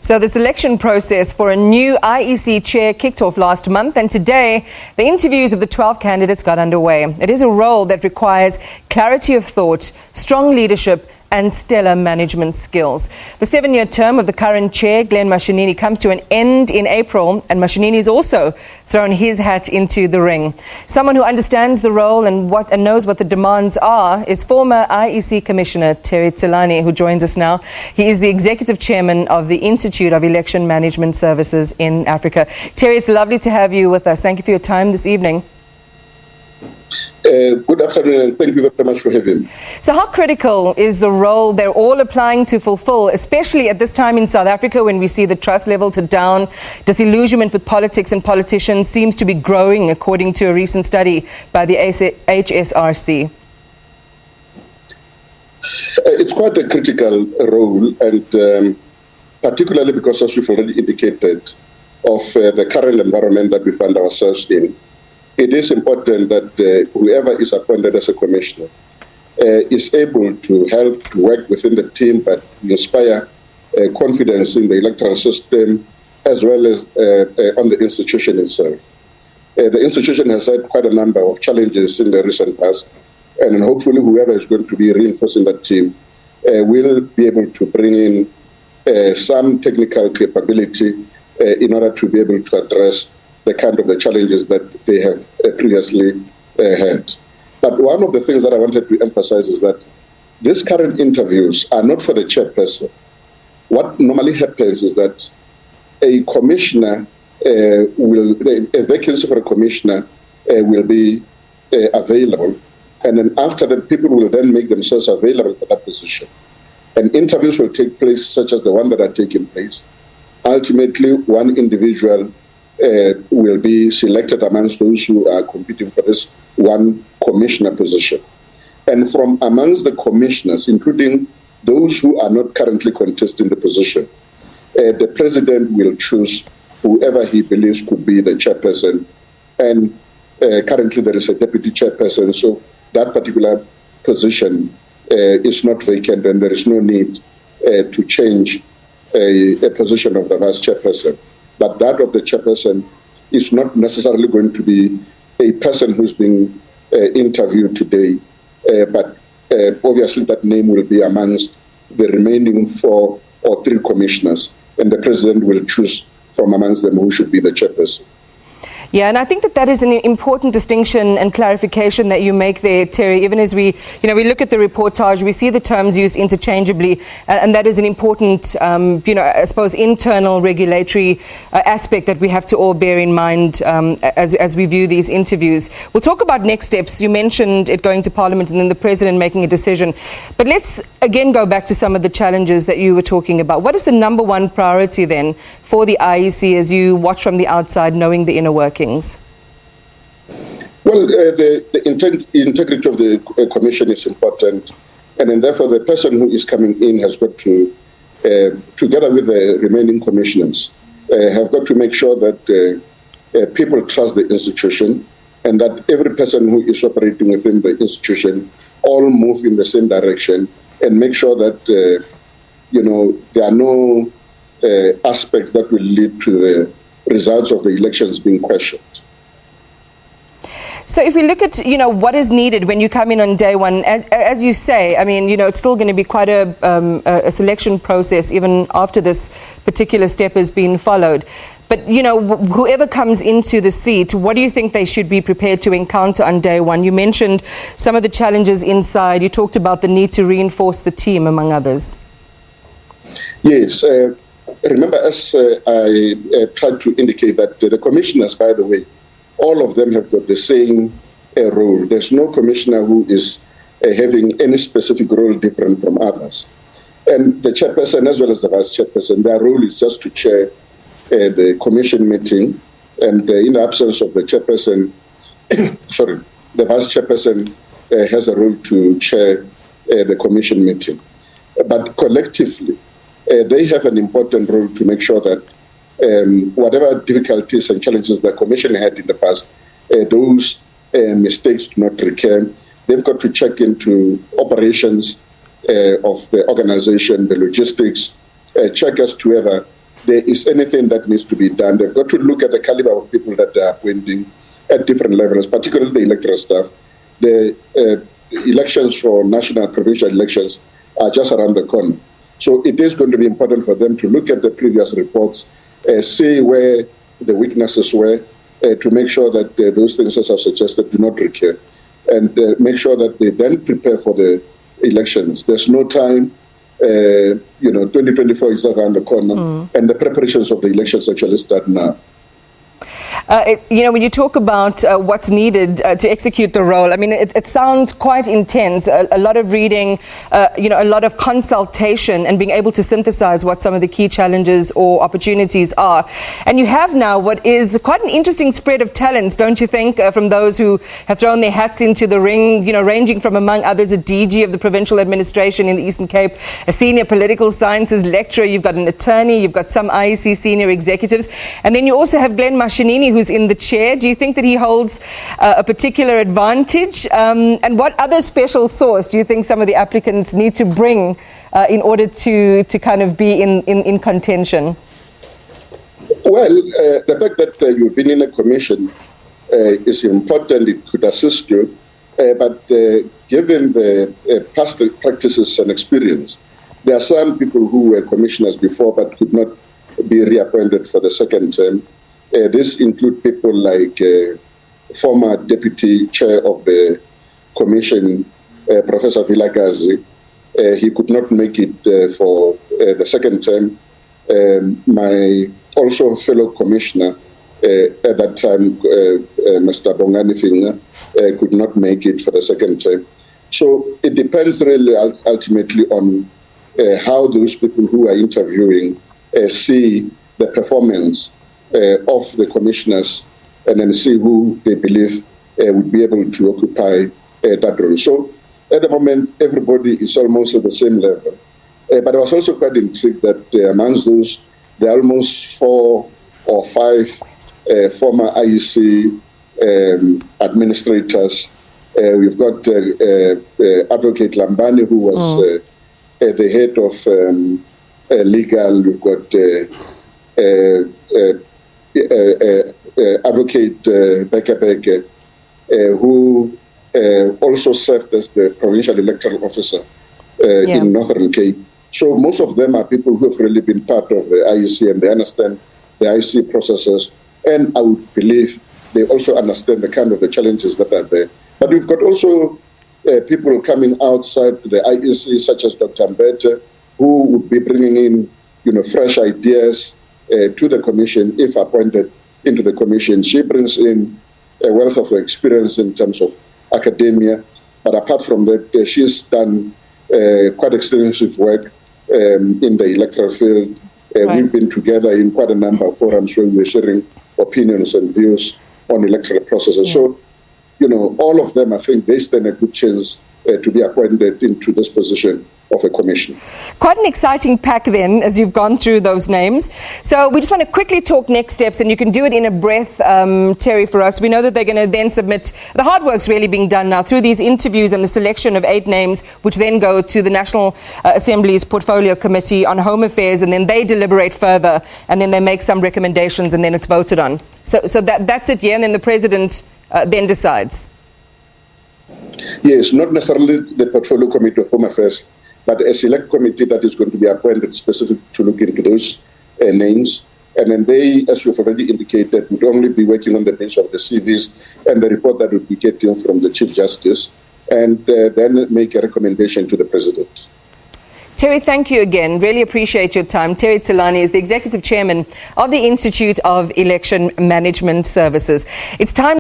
So the selection process for a new IEC chair kicked off last month, and today the interviews of the 12 candidates got underway. It is a role that requires clarity of thought, strong leadership and stellar management skills. The 7-year term of the current chair, Glen Mashinini, comes to an end in April, and Mashinini has also thrown his hat into the ring. Someone who understands the role and knows what the demands are is former IEC Commissioner Terry Tselane, who joins us now. He is the Executive Chairman of the Institute of Election Management Services in Africa. Terry, it's lovely to have you with us. Thank you for your time this evening. Good afternoon, and thank you very much for having me. So how critical is the role they're all applying to fulfill, especially at this time in South Africa when we see the trust levels are down, disillusionment with politics and politicians seems to be growing, according to a recent study by the HSRC? It's quite a critical role, and particularly because, as you've already indicated, of the current environment that we find ourselves in. It is important that whoever is appointed as a commissioner is able to help to work within the team, but inspire confidence in the electoral system as well as on the institution itself. The institution has had quite a number of challenges in the recent past, and hopefully whoever is going to be reinforcing that team will be able to bring in some technical capability in order to be able to address the kind of the challenges that they have previously had. But one of the things that I wanted to emphasize is that these current interviews are not for the chairperson. What normally happens is that a commissioner a vacancy for a commissioner will be available, and then after that, people will then make themselves available for that position. And interviews will take place, such as the one that are taking place. Ultimately, one individual will be selected amongst those who are competing for this one commissioner position. And from amongst the commissioners, including those who are not currently contesting the position, the president will choose whoever he believes could be the chairperson. And currently there is a deputy chairperson, so that particular position is not vacant, and there is no need to change a position of the vice chairperson. But that of the chairperson is not necessarily going to be a person who's being interviewed today, but obviously that name will be amongst the remaining 4 or 3 commissioners, and the president will choose from amongst them who should be the chairperson. Yeah, and I think that is an important distinction and clarification that you make there, Terry. Even as we look at the reportage, we see the terms used interchangeably, and that is an important, I suppose, internal regulatory aspect that we have to all bear in mind as we view these interviews. We'll talk about next steps. You mentioned it going to Parliament and then the President making a decision. But let's again go back to some of the challenges that you were talking about. What is the number one priority then for the IEC as you watch from the outside, knowing the inner workings? Well, the integrity of the commission is important, and then therefore the person who is coming in has got to, together with the remaining commissioners, have got to make sure that people trust the institution, and that every person who is operating within the institution all move in the same direction, and make sure that there are no aspects that will lead to the results of the elections being questioned. So if we look at, what is needed when you come in on day one, as you say, I mean, it's still going to be quite a selection process even after this particular step has been followed. But, whoever comes into the seat, what do you think they should be prepared to encounter on day one? You mentioned some of the challenges inside. You talked about the need to reinforce the team, among others. Yes. Remember, as I tried to indicate, that the commissioners, by the way, all of them have got the same role. There's no commissioner who is having any specific role different from others. And the chairperson, as well as the vice chairperson, their role is just to chair the commission meeting. And in the absence of the chairperson, the vice chairperson has a role to chair the commission meeting. But collectively, they have an important role to make sure that whatever difficulties and challenges the commission had in the past, those mistakes do not recur. They've got to check into operations of the organization, the logistics, check as to whether there is anything that needs to be done. They've got to look at the caliber of people that they are appointing at different levels, particularly the electoral staff. The elections for national and provincial elections are just around the corner. So it is going to be important for them to look at the previous reports, see where the weaknesses were, to make sure that those things, as I've suggested, do not recur, and make sure that they then prepare for the elections. There's no time. 2024 is around the corner, and the preparations of the elections actually start now. When you talk about what's needed to execute the role, I mean, it sounds quite intense. A lot of reading, a lot of consultation, and being able to synthesize what some of the key challenges or opportunities are. And you have now what is quite an interesting spread of talents, don't you think, from those who have thrown their hats into the ring, ranging from, among others, a DG of the provincial administration in the Eastern Cape, a senior political sciences lecturer, you've got an attorney, you've got some IEC senior executives, and then you also have Glen Mashinini, who's in the chair. Do you think that he holds a particular advantage? And what other special sauce do you think some of the applicants need to bring in order to kind of be in contention? Well, the fact that you've been in a commission is important. It could assist you. But given the past practices and experience, there are some people who were commissioners before but could not be reappointed for the second term. This include people like former deputy chair of the commission, Professor Vilakazi. He could not make it for the second term. My also fellow commissioner at that time, Mr. Bongani Finga, could not make it for the second term. So it depends really ultimately on how those people who are interviewing see the performance of the commissioners, and then see who they believe would be able to occupy that role. So at the moment, everybody is almost at the same level. But I was also quite intrigued that amongst those, there are almost 4 or 5 former IEC administrators. We've got Advocate Lambani, who was the head of legal. We've got Advocate Beke, who also served as the provincial electoral officer in Northern Cape. So most of them are people who have really been part of the IEC, and they understand the IEC processes, and I would believe they also understand the kind of the challenges that are there. But we've got also people coming outside the IEC, such as Dr. Mbete, who would be bringing in fresh ideas to the commission if appointed into the commission. She brings in a wealth of experience in terms of academia, but apart from that, she's done quite extensive work in the electoral field. We've been together in quite a number of forums where we're sharing opinions and views on electoral processes. So, all of them, I think they stand a good chance to be appointed into this position of a commission. Quite an exciting pack then, as you've gone through those names. So we just want to quickly talk next steps, and you can do it in a breath, Terry, for us. We know that they're going to then submit, the hard work's really being done now through these interviews and the selection of 8 names, which then go to the National Assembly's Portfolio Committee on Home Affairs, and then they deliberate further, and then they make some recommendations, and then it's voted on. So that's it, yeah, and then the President then decides. Yes, not necessarily the Portfolio Committee of Home Affairs, but a select committee that is going to be appointed specific to look into those names. And then they, as you've already indicated, would only be working on the basis of the CVs and the report that would be getting from the Chief Justice, and then make a recommendation to the President. Terry, thank you again. Really appreciate your time. Terry Tselane is the Executive Chairman of the Institute of Election Management Services. It's time